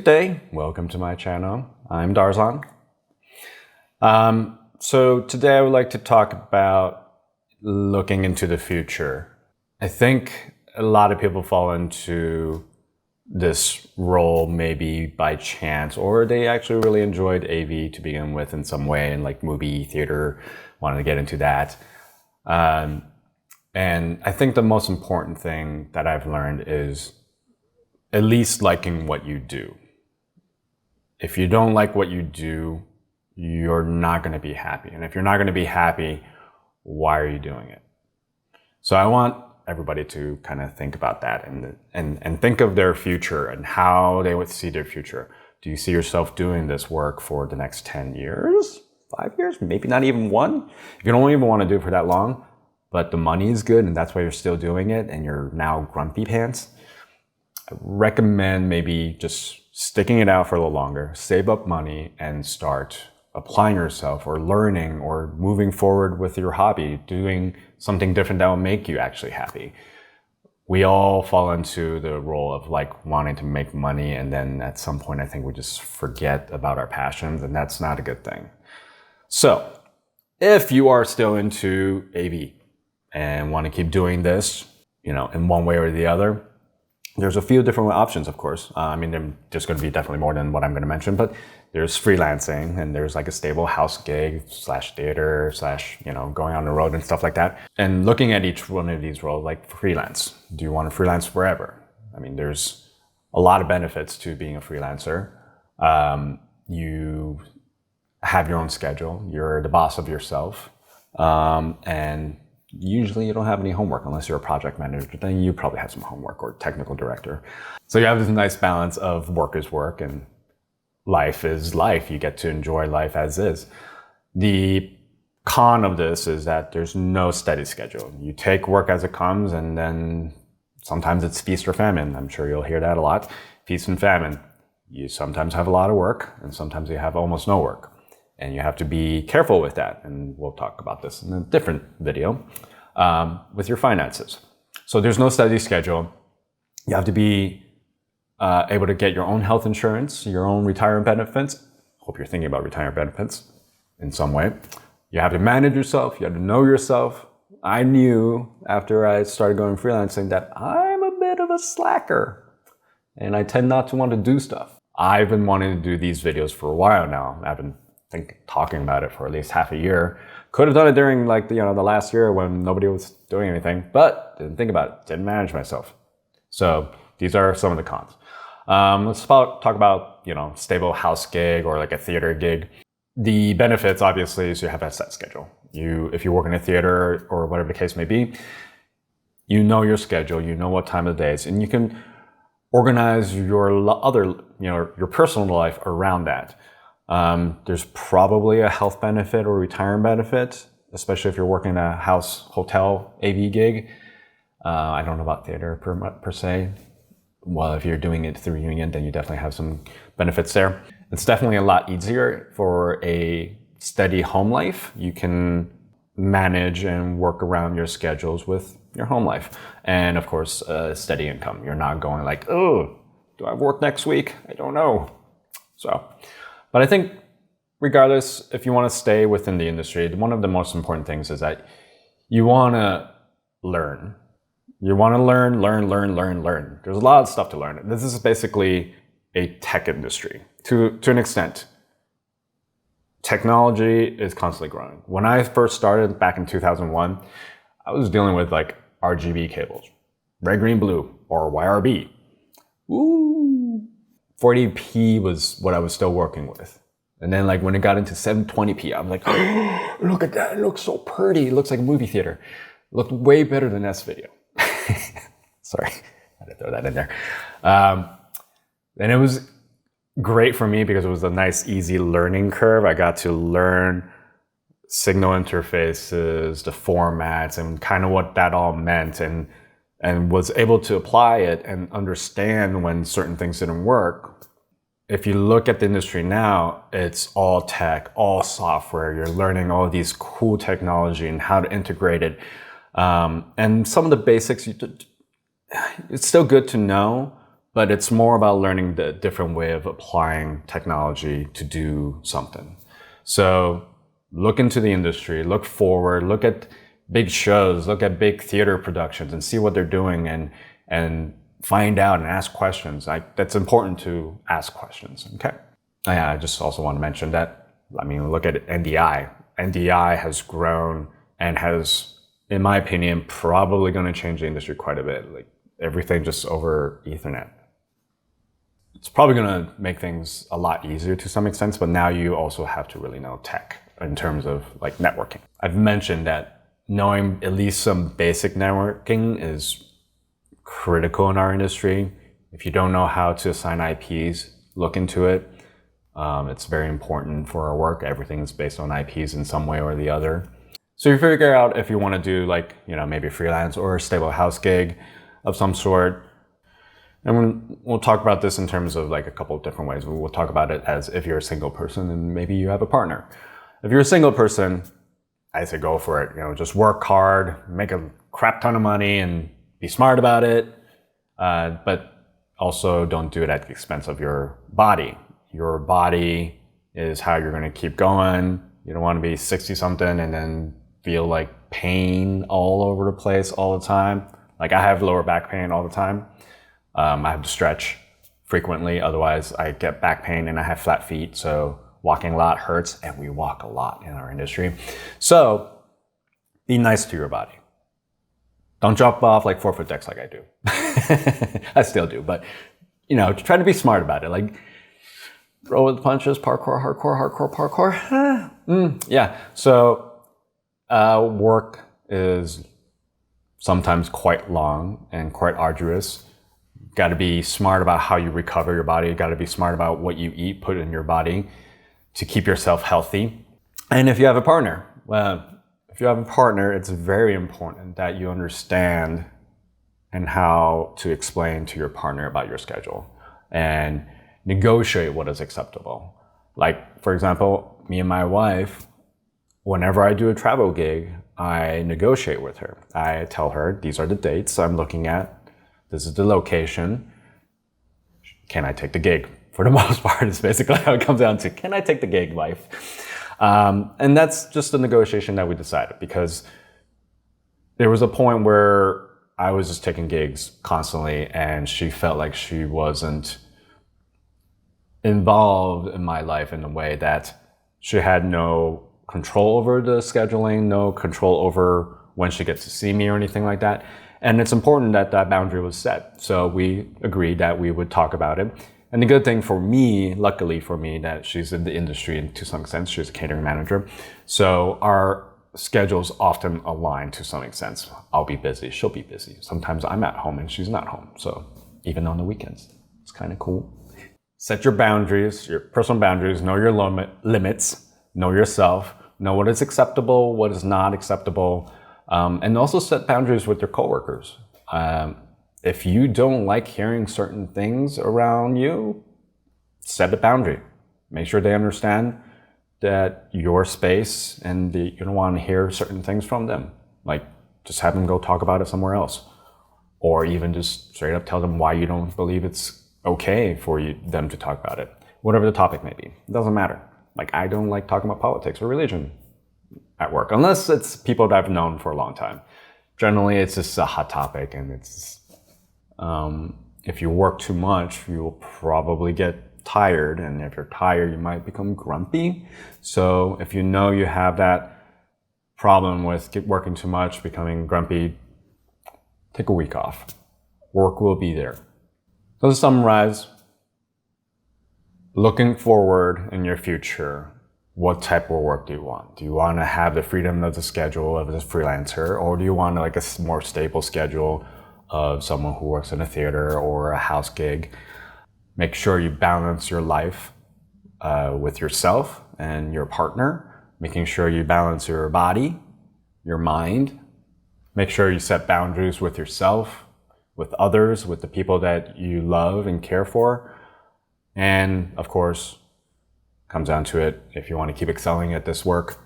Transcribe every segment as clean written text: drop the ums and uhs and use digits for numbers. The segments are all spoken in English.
day, welcome to my channel. I'm Darzon. So today I would like to talk about looking into the future. I think a lot of people fall into this role maybe by chance, or they actually really enjoyed AV to begin with in some way, and like movie theater, wanted to get into that. And I think the most important thing that I've learned is at least liking what you do. If you don't like what you do, you're not going to be happy. And if you're not going to be happy, why are you doing it? So I want everybody to kind of think about that and think of their future and how they would see their future. Do you see yourself doing this work for the next 10 years, 5 years, maybe not even one? You don't even want to do it for that long, but the money is good and that's why you're still doing it and you're now grumpy pants. I recommend maybe just sticking it out for a little longer, save up money and start applying yourself or learning or moving forward with your hobby, doing something different that will make you actually happy. We all fall into the role of like wanting to make money, and then at some point I think we just forget about our passions, and that's not a good thing. So if you are still into AV and want to keep doing this, in one way or the other, there's a few different options, of course. There's going to be definitely more than what I'm going to mention, but there's freelancing, and there's like a stable house gig / theater / going on the road and stuff like that. And looking at each one of these roles, like freelance. Do you want to freelance forever? There's a lot of benefits to being a freelancer. You have your own schedule. You're the boss of yourself. And usually you don't have any homework unless you're a project manager, but then you probably have some homework, or technical director. So you have this nice balance of work is work and life is life. You get to enjoy life as is. The con of this is that there's no steady schedule. You take work as it comes, and then sometimes it's feast or famine. I'm sure you'll hear that a lot. Feast and famine. You sometimes have a lot of work, and sometimes you have almost no work. And you have to be careful with that. And we'll talk about this in a different video with your finances. So there's no steady schedule. You have to be able to get your own health insurance, your own retirement benefits. Hope you're thinking about retirement benefits in some way. You have to manage yourself. You have to know yourself. I knew after I started going freelancing that I'm a bit of a slacker and I tend not to want to do stuff. I've been wanting to do these videos for a while now. I've been talking about it for at least half a year. Could have done it during the last year when nobody was doing anything, but didn't think about it, didn't manage myself. So these are some of the cons. Let's talk about, stable house gig or like a theater gig. The benefits obviously is you have a set schedule. If you work in a theater or whatever the case may be, you know your schedule, you know what time of the day is, and you can organize your your personal life around that. There's probably a health benefit or retirement benefit, especially if you're working a hotel AV gig. I don't know about theater per se. Well, if you're doing it through union, then you definitely have some benefits there. It's definitely a lot easier for a steady home life. You can manage and work around your schedules with your home life. And of course, steady income. You're not going like, oh, do I have work next week? I don't know. But I think regardless, if you want to stay within the industry, one of the most important things is that you want to learn. You want to learn. There's a lot of stuff to learn. This is basically a tech industry to an extent. Technology is constantly growing. When I first started back in 2001, I was dealing with like RGB cables, red, green, blue, or YRB. Ooh. 40p was what I was still working with. And then when it got into 720p, I'm like, oh, look at that. It looks so pretty. It looks like a movie theater. It looked way better than this video. Sorry, I had to throw that in there. And it was great for me because it was a nice, easy learning curve. I got to learn signal interfaces, the formats, and kind of what that all meant, and was able to apply it and understand when certain things didn't work. If you look at the industry now, it's all tech, all software. You're learning all of these cool technology and how to integrate it. And some of the basics, it's still good to know, but it's more about learning the different way of applying technology to do something. So look into the industry, look forward, look at big shows, look at big theater productions and see what they're doing and find out and ask questions. That's important to ask questions, okay? Yeah, I just also want to mention that, look at NDI. NDI has grown and has, in my opinion, probably going to change the industry quite a bit. Like everything just over Ethernet. It's probably going to make things a lot easier to some extent, but now you also have to really know tech in terms of like networking. I've mentioned that knowing at least some basic networking is critical in our industry. If you don't know how to assign IPs, look into it. It's very important for our work. Everything is based on IPs in some way or the other. So you figure out if you want to do like, maybe freelance or a stable house gig of some sort. And we'll talk about this in terms of like a couple of different ways. We'll talk about it as if you're a single person and maybe you have a partner. If you're a single person, I say go for it. Just work hard, make a crap ton of money and be smart about it. But also don't do it at the expense of your body. Your body is how you're going to keep going. You don't want to be 60 something and then feel like pain all over the place all the time. Like I have lower back pain all the time. I have to stretch frequently, otherwise I get back pain and I have flat feet, so walking a lot hurts, and we walk a lot in our industry. So be nice to your body. Don't jump off like 4-foot decks like I do. I still do, but try to be smart about it. Like roll with the punches, parkour, hardcore, parkour. Yeah, so work is sometimes quite long and quite arduous. Got to be smart about how you recover your body. You got to be smart about what you eat, put in your body to keep yourself healthy. And if you have a partner, it's very important that you understand and how to explain to your partner about your schedule and negotiate what is acceptable. Like, for example, me and my wife, whenever I do a travel gig, I negotiate with her. I tell her, these are the dates I'm looking at. This is the location. Can I take the gig? For the most part, it's basically how it comes down to, can I take the gig, wife? And that's just a negotiation that we decided, because there was a point where I was just taking gigs constantly and she felt like she wasn't involved in my life in a way that she had no control over the scheduling, no control over when she gets to see me or anything like that. And it's important that that boundary was set. So we agreed that we would talk about it. And the good thing for me, luckily for me, that she's in the industry and to some extent, she's a catering manager. So our schedules often align to some extent. I'll be busy, she'll be busy. Sometimes I'm at home and she's not home. So even on the weekends, it's kind of cool. Set your boundaries, your personal boundaries, know your limits, know yourself, know what is acceptable, what is not acceptable. And also set boundaries with your coworkers. If you don't like hearing certain things around you, set a boundary. Make sure they understand that your space and you don't want to hear certain things from them. Like just have them go talk about it somewhere else. Or even just straight up tell them why you don't believe it's okay for them to talk about it. Whatever the topic may be, it doesn't matter. Like I don't like talking about politics or religion at work, unless it's people that I've known for a long time. Generally, it's just a hot topic, and it's if you work too much, you'll probably get tired, and if you're tired, you might become grumpy. So if you know you have that problem with working too much, becoming grumpy, take a week off. Work will be there. So to summarize, looking forward in your future, what type of work do you want? Do you want to have the freedom of the schedule of a freelancer, or do you want like a more stable schedule of someone who works in a theater or a house gig? Make sure you balance your life with yourself and your partner, making sure you balance your body, your mind. Make sure you set boundaries with yourself, with others, with the people that you love and care for. And of course, comes down to it, if you want to keep excelling at this work,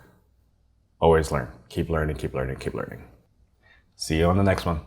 always learn. Keep learning, keep learning, keep learning. See you on the next one.